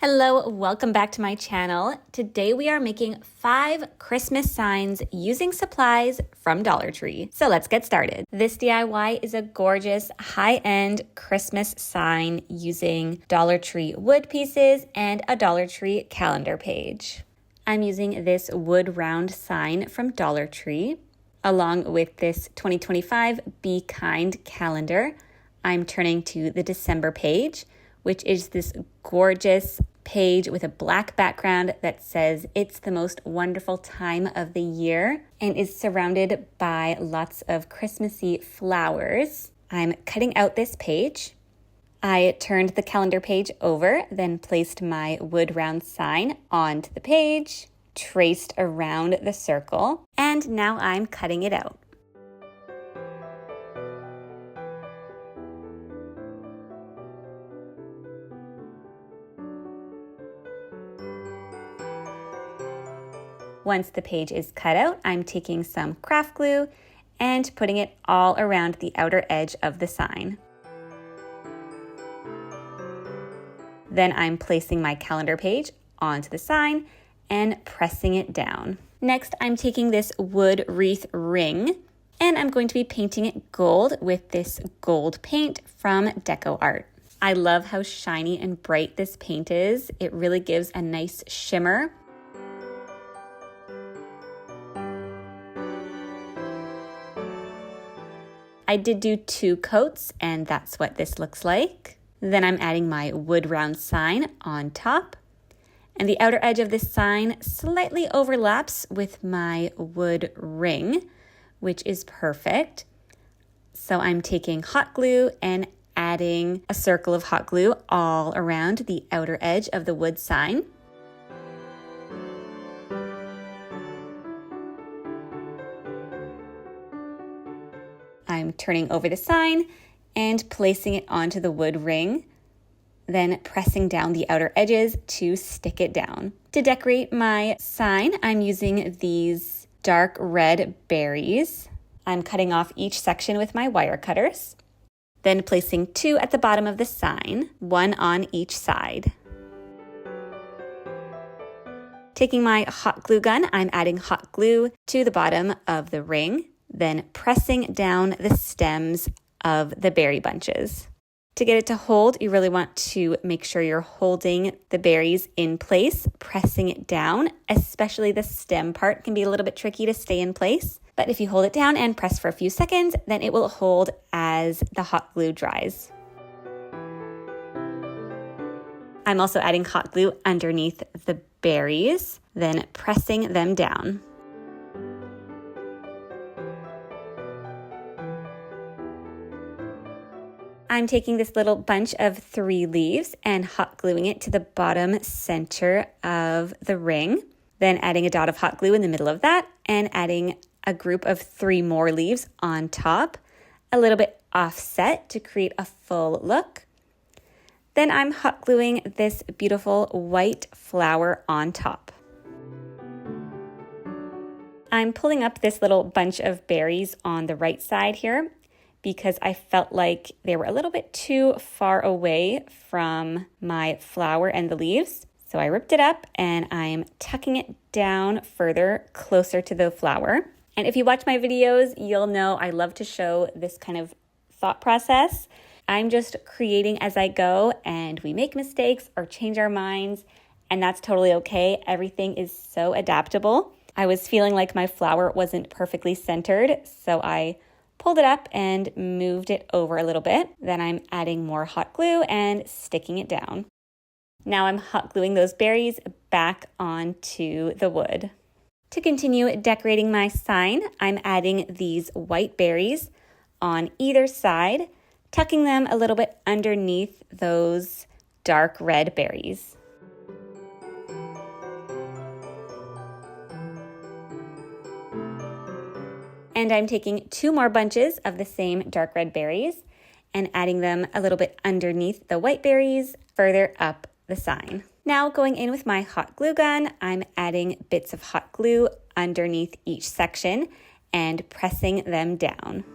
Hello, welcome back to my channel. Today we are making 5 Christmas signs using supplies from Dollar Tree. So let's get started. This DIY is a gorgeous high-end Christmas sign using Dollar Tree wood pieces and a Dollar Tree calendar page. I'm using this wood round sign from Dollar Tree along with this 2025 Be Kind calendar. I'm turning to the December page, which is this gorgeous page with a black background that says it's the most wonderful time of the year and is surrounded by lots of Christmassy flowers. I'm cutting out this page. I turned the calendar page over, then placed my wood round sign onto the page, traced around the circle, and now I'm cutting it out. Once the page is cut out, I'm taking some craft glue and putting it all around the outer edge of the sign. Then I'm placing my calendar page onto the sign and pressing it down. Next, I'm taking this wood wreath ring and I'm going to be painting it gold with this gold paint from Deco Art. I love how shiny and bright this paint is. It really gives a nice shimmer. I did do 2 coats, and that's what this looks like. Then I'm adding my wood round sign on top. And the outer edge of this sign slightly overlaps with my wood ring, which is perfect. So I'm taking hot glue and adding a circle of hot glue all around the outer edge of the wood sign. I'm turning over the sign and placing it onto the wood ring, then pressing down the outer edges to stick it down. To decorate my sign, I'm using these dark red berries. I'm cutting off each section with my wire cutters, then placing 2 at the bottom of the sign, 1 on each side. Taking my hot glue gun, I'm adding hot glue to the bottom of the ring, then pressing down the stems of the berry bunches. To get it to hold, you really want to make sure you're holding the berries in place, pressing it down, especially the stem part can be a little bit tricky to stay in place. But if you hold it down and press for a few seconds, then it will hold as the hot glue dries. I'm also adding hot glue underneath the berries, then pressing them down. I'm taking this little bunch of 3 leaves and hot gluing it to the bottom center of the ring, then adding a dot of hot glue in the middle of that and adding a group of 3 more leaves on top, a little bit offset to create a full look. Then I'm hot gluing this beautiful white flower on top. I'm pulling up this little bunch of berries on the right side here because I felt like they were a little bit too far away from my flower and the leaves. So I ripped it up and I'm tucking it down further, closer to the flower. And if you watch my videos, you'll know I love to show this kind of thought process. I'm just creating as I go and we make mistakes or change our minds, and that's totally okay. Everything is so adaptable. I was feeling like my flower wasn't perfectly centered, so I pulled it up and moved it over a little bit. Then I'm adding more hot glue and sticking it down. Now I'm hot gluing those berries back onto the wood. To continue decorating my sign, I'm adding these white berries on either side, tucking them a little bit underneath those dark red berries. And I'm taking 2 more bunches of the same dark red berries and adding them a little bit underneath the white berries further up the sign. Now going in with my hot glue gun, I'm adding bits of hot glue underneath each section and pressing them down.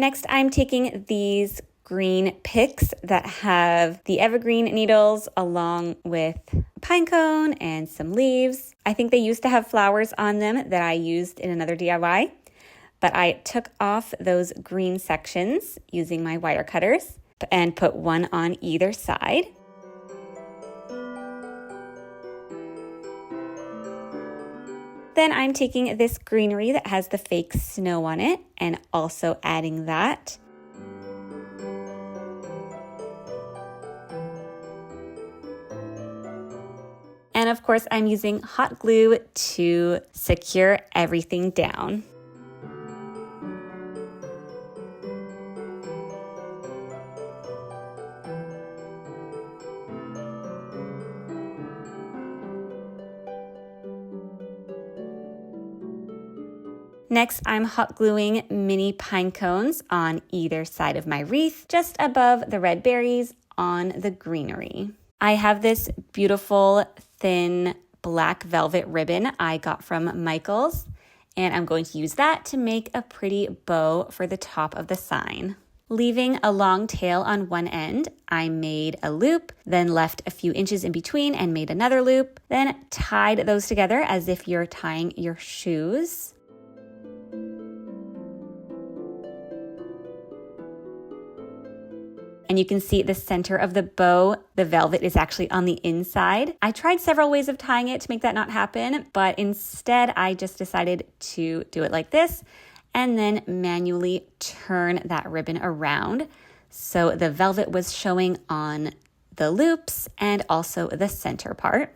Next, I'm taking these green picks that have the evergreen needles along with a pine cone and some leaves. I think they used to have flowers on them that I used in another DIY, but I took off those green sections using my wire cutters and put one on either side. Then I'm taking this greenery that has the fake snow on it and also adding that. And of course, I'm using hot glue to secure everything down. Next, I'm hot gluing mini pine cones on either side of my wreath, just above the red berries on the greenery. I have this beautiful thin black velvet ribbon I got from Michael's, and I'm going to use that to make a pretty bow for the top of the sign. Leaving a long tail on one end, I made a loop, then left a few inches in between and made another loop, then tied those together as if you're tying your shoes. And you can see the center of the bow, the velvet is actually on the inside. I tried several ways of tying it to make that not happen, but instead I just decided to do it like this and then manually turn that ribbon around. So the velvet was showing on the loops and also the center part.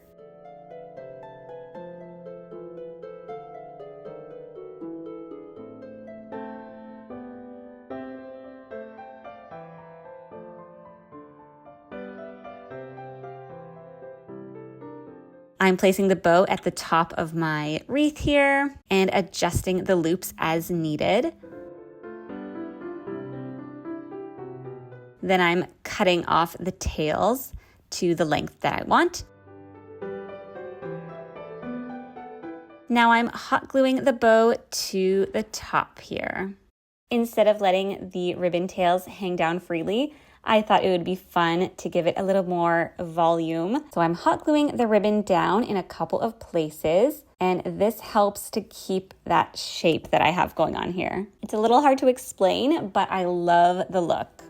I'm placing the bow at the top of my wreath here and adjusting the loops as needed. Then I'm cutting off the tails to the length that I want. Now I'm hot gluing the bow to the top here. Instead of letting the ribbon tails hang down freely, I thought it would be fun to give it a little more volume. So I'm hot gluing the ribbon down in a couple of places, and this helps to keep that shape that I have going on here. It's a little hard to explain, but I love the look.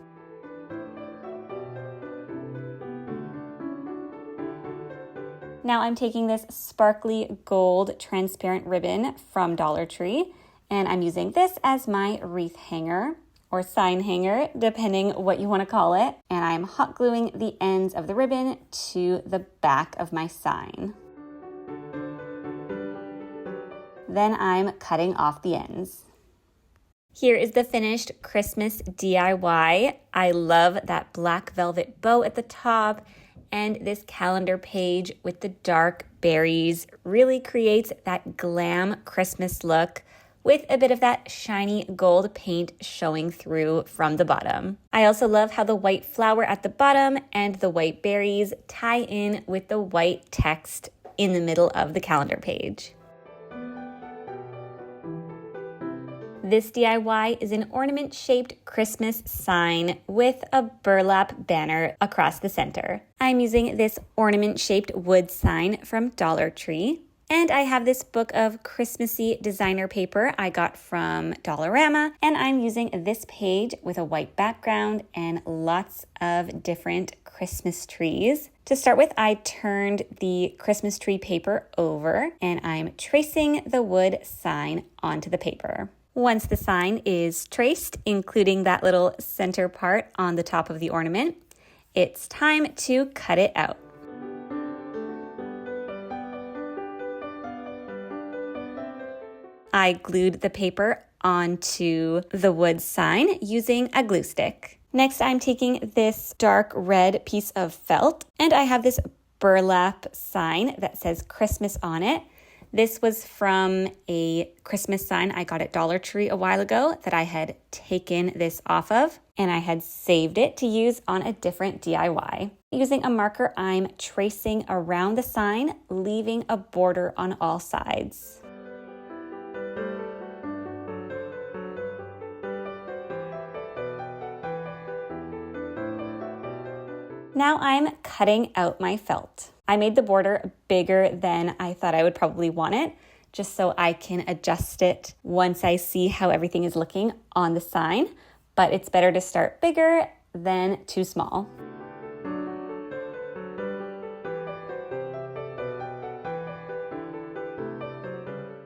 Now I'm taking this sparkly gold transparent ribbon from Dollar Tree, and I'm using this as my wreath hanger or sign hanger, depending what you want to call it. And I'm hot gluing the ends of the ribbon to the back of my sign. Then I'm cutting off the ends. Here is the finished Christmas DIY. I love that black velvet bow at the top, and this calendar page with the dark berries really creates that glam Christmas look with a bit of that shiny gold paint showing through from the bottom. I also love how the white flower at the bottom and the white berries tie in with the white text in the middle of the calendar page. This DIY is an ornament-shaped Christmas sign with a burlap banner across the center. I'm using this ornament-shaped wood sign from Dollar Tree. And I have this book of Christmassy designer paper I got from Dollarama, and I'm using this page with a white background and lots of different Christmas trees. To start with, I turned the Christmas tree paper over, and I'm tracing the wood sign onto the paper. Once the sign is traced, including that little center part on the top of the ornament, it's time to cut it out. I glued the paper onto the wood sign using a glue stick. Next, I'm taking this dark red piece of felt, and I have this burlap sign that says Christmas on it. This was from a Christmas sign I got at Dollar Tree a while ago that I had taken this off of, and I had saved it to use on a different DIY. Using a marker, I'm tracing around the sign, leaving a border on all sides. Now I'm cutting out my felt. I made the border bigger than I thought I would probably want it, just so I can adjust it once I see how everything is looking on the sign, but it's better to start bigger than too small.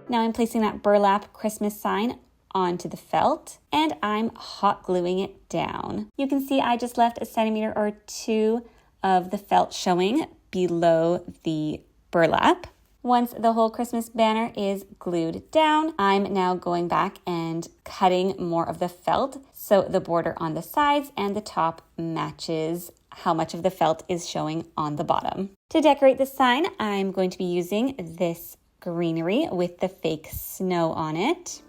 Now I'm placing that burlap Christmas sign onto the felt, and I'm hot gluing it down. You can see I just left 1 centimeter or 2 of the felt showing below the burlap. Once the whole Christmas banner is glued down, I'm now going back and cutting more of the felt so the border on the sides and the top matches how much of the felt is showing on the bottom. To decorate the sign, I'm going to be using this greenery with the fake snow on it.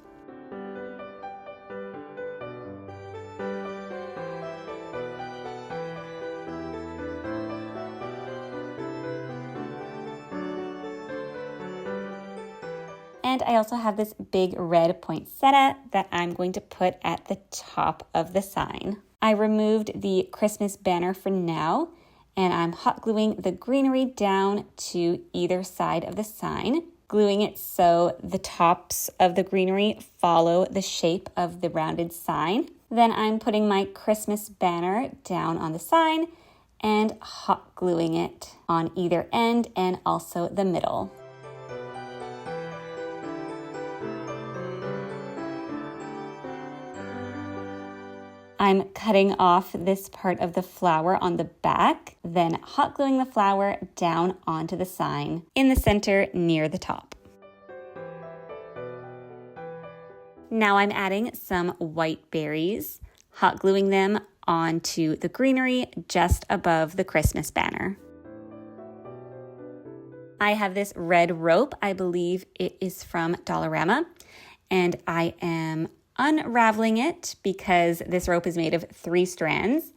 And I also have this big red poinsettia that I'm going to put at the top of the sign. I removed the Christmas banner for now, and I'm hot gluing the greenery down to either side of the sign, gluing it so the tops of the greenery follow the shape of the rounded sign. Then I'm putting my Christmas banner down on the sign and hot gluing it on either end and also the middle. I'm cutting off this part of the flower on the back, then hot gluing the flower down onto the sign in the center near the top. Now I'm adding some white berries, hot gluing them onto the greenery just above the Christmas banner. I have this red rope, I believe it is from Dollarama, and I am unraveling it because this rope is made of 3 strands,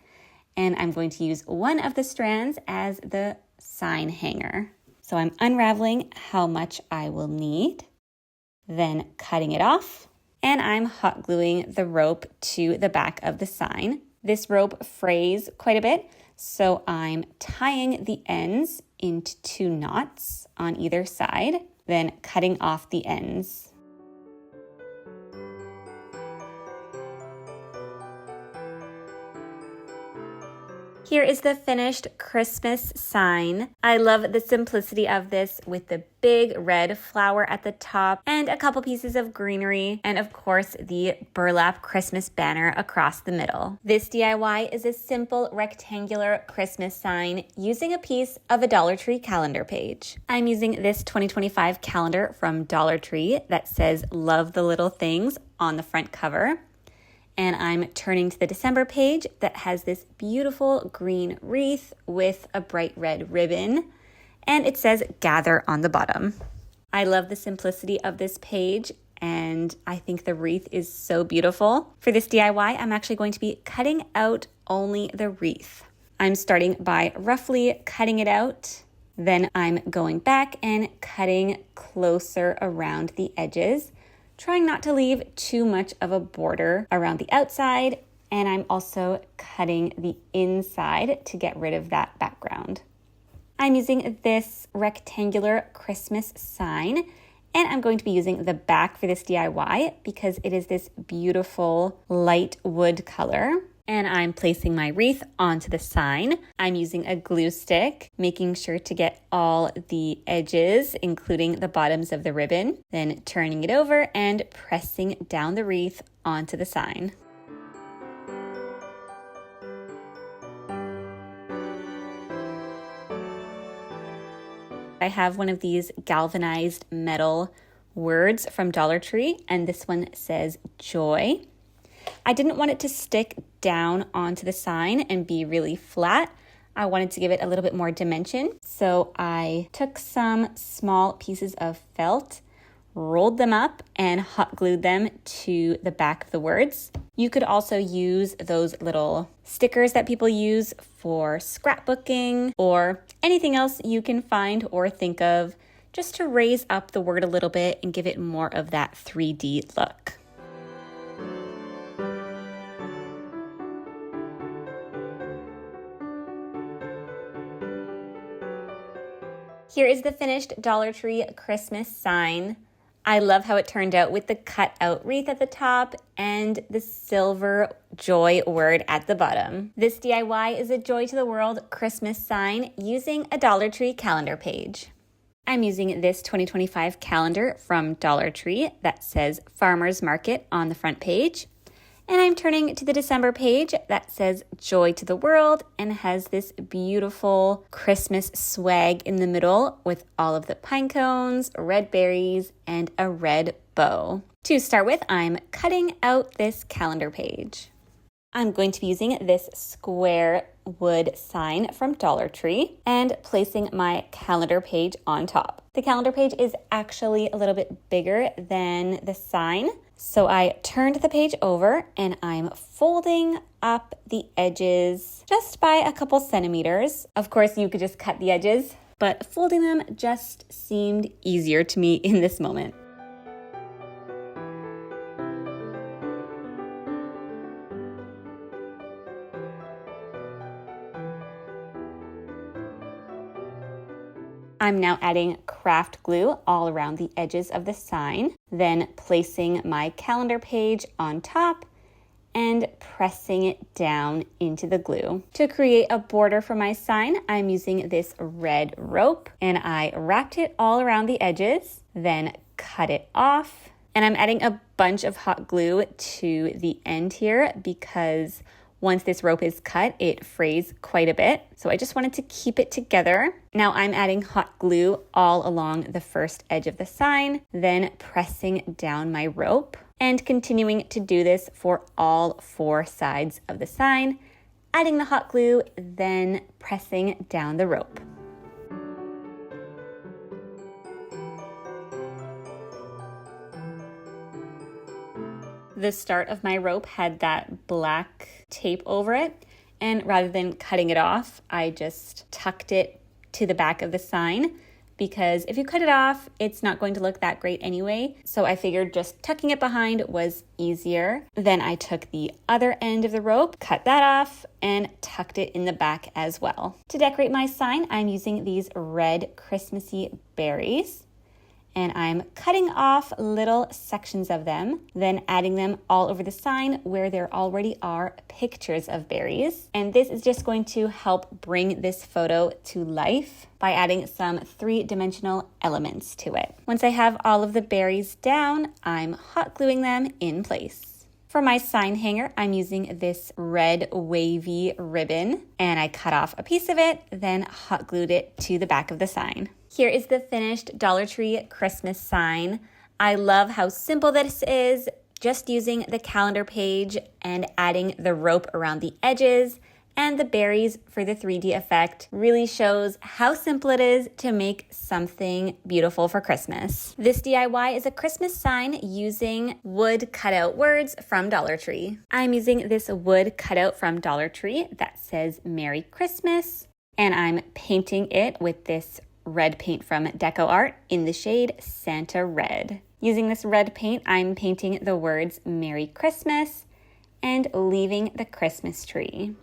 and I'm going to use one of the strands as the sign hanger. So I'm unraveling how much I will need, then cutting it off, and I'm hot gluing the rope to the back of the sign. This rope frays quite a bit, so I'm tying the ends into 2 knots on either side, then cutting off the ends. Here is the finished Christmas sign. I love the simplicity of this with the big red flower at the top and a couple pieces of greenery and of course the burlap Christmas banner across the middle. This DIY is a simple rectangular Christmas sign using a piece of a Dollar Tree calendar page. I'm using this 2025 calendar from Dollar Tree that says "Love the Little Things" on the front cover. And I'm turning to the December page that has this beautiful green wreath with a bright red ribbon, and it says "Gather" on the bottom. I love the simplicity of this page, and I think the wreath is so beautiful. For this DIY, I'm actually going to be cutting out only the wreath. I'm starting by roughly cutting it out, then I'm going back and cutting closer around the edges, trying not to leave too much of a border around the outside, and I'm also cutting the inside to get rid of that background. I'm using this rectangular Christmas sign, and I'm going to be using the back for this DIY because it is this beautiful light wood color. And I'm placing my wreath onto the sign. I'm using a glue stick, making sure to get all the edges, including the bottoms of the ribbon, then turning it over and pressing down the wreath onto the sign. I have one of these galvanized metal words from Dollar Tree, and this one says "Joy." I didn't want it to stick down onto the sign and be really flat. I wanted to give it a little bit more dimension. So I took some small pieces of felt, rolled them up, and hot glued them to the back of the words. You could also use those little stickers that people use for scrapbooking or anything else you can find or think of just to raise up the word a little bit and give it more of that 3D look. Here is the finished Dollar Tree Christmas sign. I love how it turned out with the cut-out wreath at the top and the silver joy word at the bottom. This DIY is a Joy to the World Christmas sign using a Dollar Tree calendar page. I'm using this 2025 calendar from Dollar Tree that says Farmers Market on the front page. And I'm turning to the December page that says Joy to the World and has this beautiful Christmas swag in the middle with all of the pine cones, red berries, and a red bow. To start with, I'm cutting out this calendar page. I'm going to be using this square wood sign from Dollar Tree and placing my calendar page on top. The calendar page is actually a little bit bigger than the sign, so I turned the page over and I'm folding up the edges just by a couple centimeters. Of course, you could just cut the edges, but folding them just seemed easier to me in this moment. I'm now adding craft glue all around the edges of the sign, then placing my calendar page on top and pressing it down into the glue. To create a border for my sign, I'm using this red rope and I wrapped it all around the edges, then cut it off. And I'm adding a bunch of hot glue to the end here because once this rope is cut, it frays quite a bit. So I just wanted to keep it together. Now I'm adding hot glue all along the first edge of the sign, then pressing down my rope and continuing to do this for all 4 sides of the sign, adding the hot glue, then pressing down the rope. The start of my rope had that black tape over it, and rather than cutting it off, I just tucked it to the back of the sign because if you cut it off, it's not going to look that great anyway. So I figured just tucking it behind was easier. Then I took the other end of the rope, cut that off, and tucked it in the back as well. To decorate my sign, I'm using these red Christmassy berries. And I'm cutting off little sections of them, then adding them all over the sign where there already are pictures of berries. And this is just going to help bring this photo to life by adding some 3-dimensional elements to it. Once I have all of the berries down, I'm hot gluing them in place. For my sign hanger, I'm using this red wavy ribbon, and I cut off a piece of it, then hot glued it to the back of the sign. Here is the finished Dollar Tree Christmas sign. I love how simple this is, just using the calendar page and adding the rope around the edges and the berries for the 3D effect really shows how simple it is to make something beautiful for Christmas. This DIY is a Christmas sign using wood cutout words from Dollar Tree. I'm using this wood cutout from Dollar Tree that says Merry Christmas, and I'm painting it with this red paint from Deco Art in the shade Santa Red. Using this red paint, I'm painting the words Merry Christmas and leaving the Christmas tree.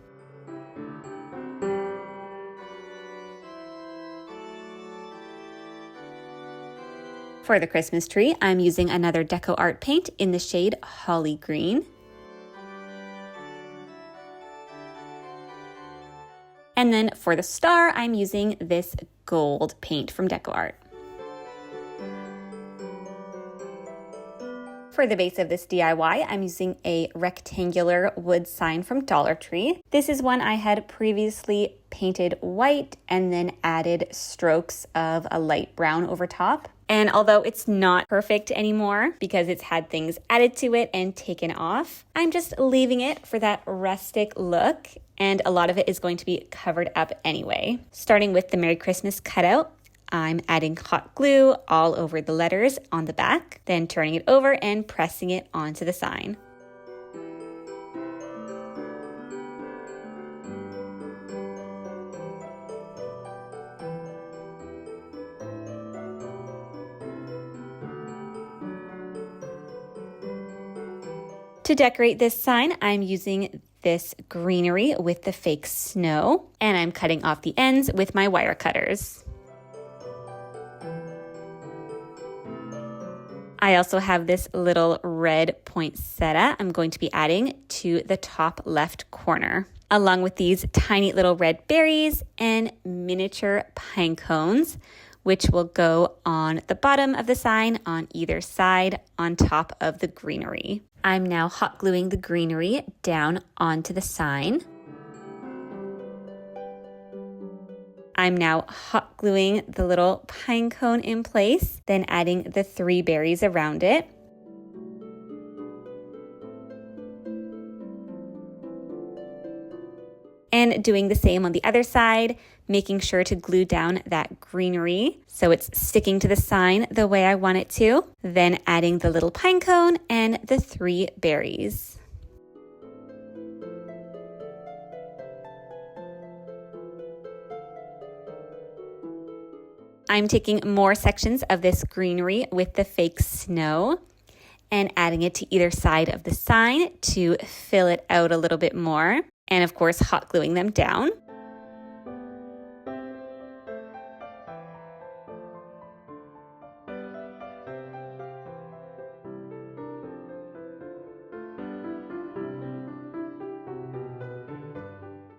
For the Christmas tree, I'm using another Deco Art paint in the shade Holly Green. And then for the star, I'm using this gold paint from Deco Art. For the base of this DIY, I'm using a rectangular wood sign from Dollar Tree. This is one I had previously painted white and then added strokes of a light brown over top. And although it's not perfect anymore because it's had things added to it and taken off, I'm just leaving it for that rustic look, and a lot of it is going to be covered up anyway. Starting with the Merry Christmas cutout, I'm adding hot glue all over the letters on the back, then turning it over and pressing it onto the sign. To decorate this sign, I'm using this greenery with the fake snow, and I'm cutting off the ends with my wire cutters. I also have this little red poinsettia I'm going to be adding to the top left corner, along with these tiny little red berries and miniature pine cones, which will go on the bottom of the sign on either side on top of the greenery. I'm now hot gluing the greenery down onto the sign. I'm now hot gluing the little pine cone in place, then adding the 3 berries around it. And doing the same on the other side, making sure to glue down that greenery so it's sticking to the sign the way I want it to. Then adding the little pine cone and the 3 berries. I'm taking more sections of this greenery with the fake snow and adding it to either side of the sign to fill it out a little bit more. And of course, hot gluing them down.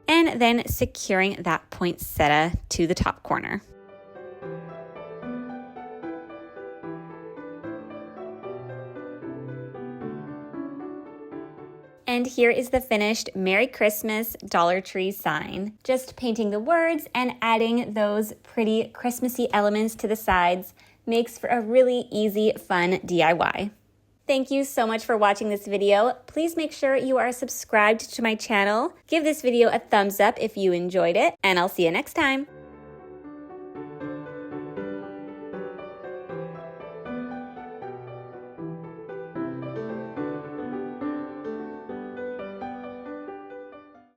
And then securing that poinsettia to the top corner. And here is the finished Merry Christmas Dollar Tree sign. Just painting the words and adding those pretty Christmassy elements to the sides makes for a really easy, fun DIY. Thank you so much for watching this video. Please make sure you are subscribed to my channel. Give this video a thumbs up if you enjoyed it, and I'll see you next time.